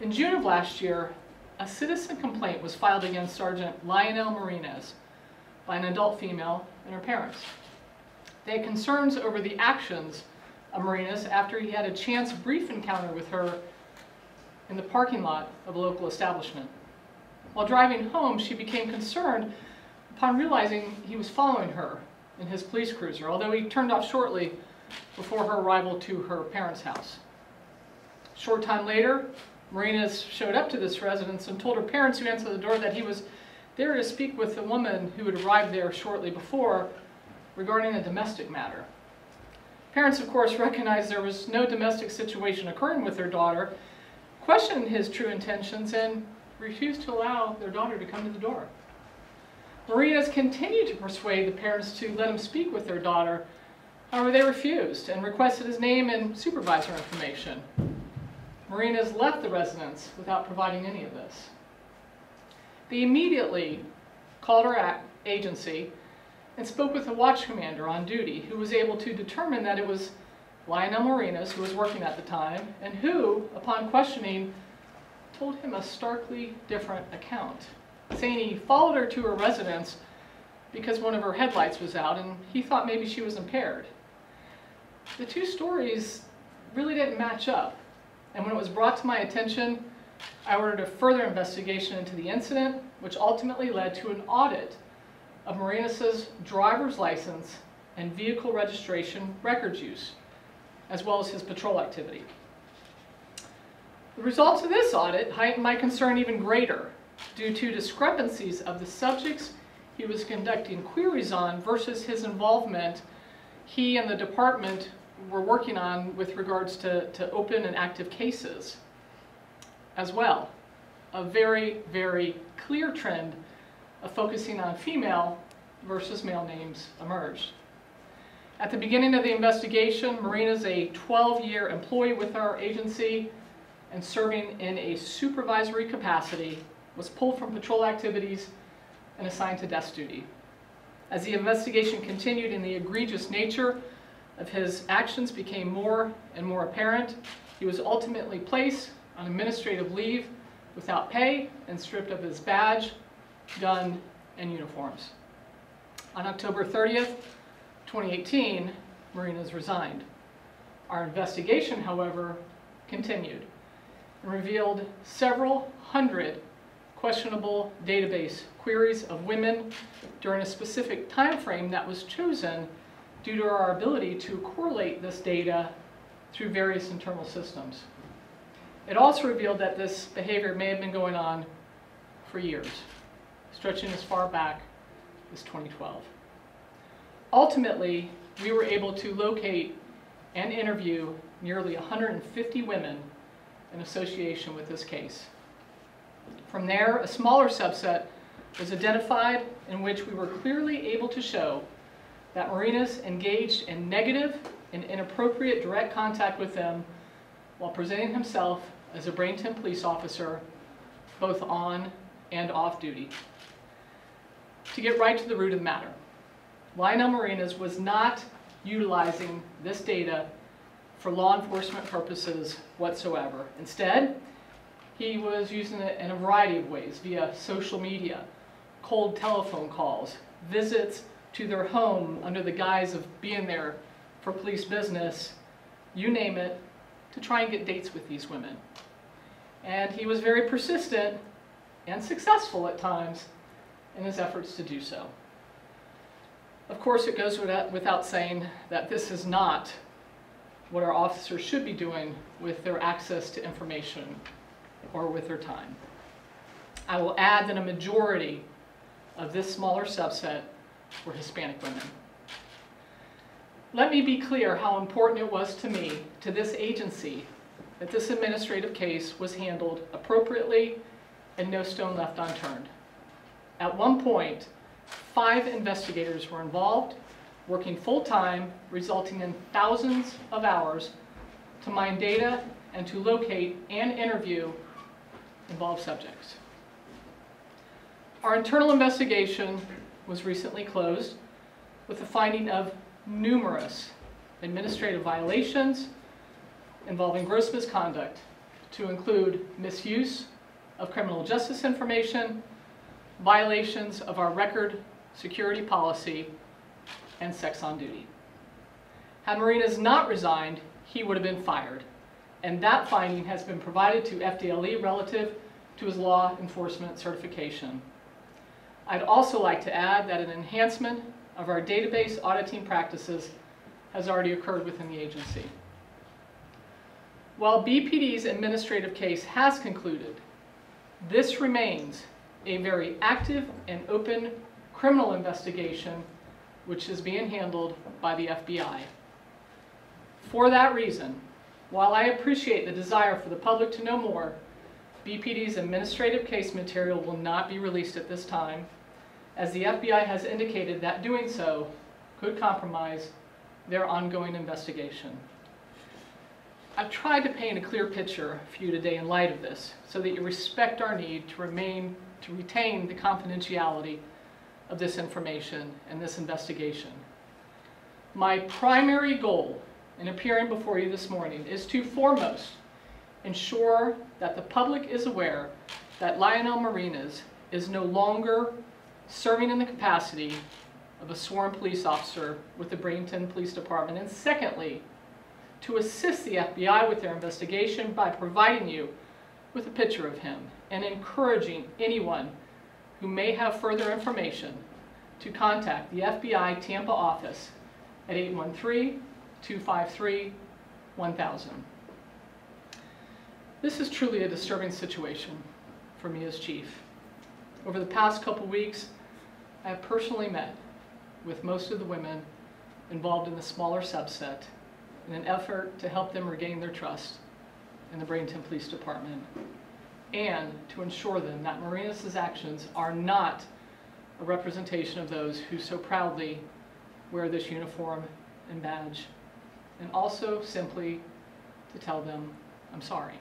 In June of last year, a citizen complaint was filed against Sergeant Lionel Marinez by an adult female and her parents. They had concerns over the actions of Marinez after he had a chance brief encounter with her in the parking lot of a local establishment. While driving home, she became concerned upon realizing he was following her in his police cruiser, although he turned off shortly before her arrival to her parents' house. A short time later, Marinez showed up to this residence and told her parents who answered the door that he was there to speak with the woman who had arrived there shortly before regarding a domestic matter. Parents, of course, recognized there was no domestic situation occurring with their daughter, questioned his true intentions, and refused to allow their daughter to come to the door. Marinez continued to persuade the parents to let him speak with their daughter. However, they refused and requested his name and supervisor information. Marinez left the residence without providing any of this. They immediately called our agency and spoke with the watch commander on duty, who was able to determine that it was Lionel Marinez who was working at the time, and who, upon questioning, told him a starkly different account, saying he followed her to her residence because one of her headlights was out and he thought maybe she was impaired. The two stories really didn't match up, and when it was brought to my attention, I ordered a further investigation into the incident, which ultimately led to an audit of Marinez's driver's license and vehicle registration records use, as well as his patrol activity. The results of this audit heightened my concern even greater due to discrepancies of the subjects he was conducting queries on versus his involvement he and the department were working on with regards to open and active cases as well. A very, very clear trend of focusing on female versus male names emerged. At the beginning of the investigation, Marinez, a 12-year employee with our agency and serving in a supervisory capacity, was pulled from patrol activities and assigned to desk duty. As the investigation continued and the egregious nature of his actions became more and more apparent, he was ultimately placed on administrative leave without pay and stripped of his badge, gun, and uniforms. On October 30th, 2018, Marinez resigned. Our investigation, however, continued and revealed several hundred questionable database queries of women during a specific time frame that was chosen due to our ability to correlate this data through various internal systems. It also revealed that this behavior may have been going on for years, stretching as far back as 2012. Ultimately, we were able to locate and interview nearly 150 women in association with this case. From there, a smaller subset was identified in which we were clearly able to show that Marinez engaged in negative and inappropriate direct contact with them while presenting himself as a Bradenton police officer, both on and off duty. To get right to the root of the matter, Lionel Marinez was not utilizing this data for law enforcement purposes whatsoever. Instead, he was using it in a variety of ways via social media, cold telephone calls, visits to their home under the guise of being there for police business, you name it, to try and get dates with these women. And he was very persistent and successful at times in his efforts to do so. Of course, it goes without saying that this is not what our officers should be doing with their access to information or with their time. I will add that a majority of this smaller subset were Hispanic women. Let me be clear how important it was to me, to this agency, that this administrative case was handled appropriately and no stone left unturned. At one point, 5 investigators were involved, working full-time, resulting in thousands of hours to mine data and to locate and interview involved subjects. Our internal investigation was recently closed with the finding of numerous administrative violations involving gross misconduct to include misuse of criminal justice information, violations of our record security policy, and sex on duty. Had Marinas not resigned, he would have been fired, and that finding has been provided to FDLE relative to his law enforcement certification. I'd also like to add that an enhancement of our database auditing practices has already occurred within the agency. While BPD's administrative case has concluded, this remains a very active and open criminal investigation which is being handled by the FBI. For that reason, while I appreciate the desire for the public to know more, BPD's administrative case material will not be released at this time, as the FBI has indicated that doing so could compromise their ongoing investigation. I've tried to paint a clear picture for you today in light of this, so that you respect our need to retain the confidentiality of this information and this investigation. My primary goal in appearing before you this morning is to foremost ensure that the public is aware that Lionel Marinas is no longer serving in the capacity of a sworn police officer with the Bradenton Police Department, and secondly, to assist the FBI with their investigation by providing you with a picture of him and encouraging anyone who may have further information to contact the FBI Tampa office at 813-253-1000. This is truly a disturbing situation for me as chief. Over the past couple weeks, I have personally met with most of the women involved in the smaller subset in an effort to help them regain their trust in the Bradenton Police Department and to ensure them that Marinas' actions are not a representation of those who so proudly wear this uniform and badge, and also simply to tell them, I'm sorry.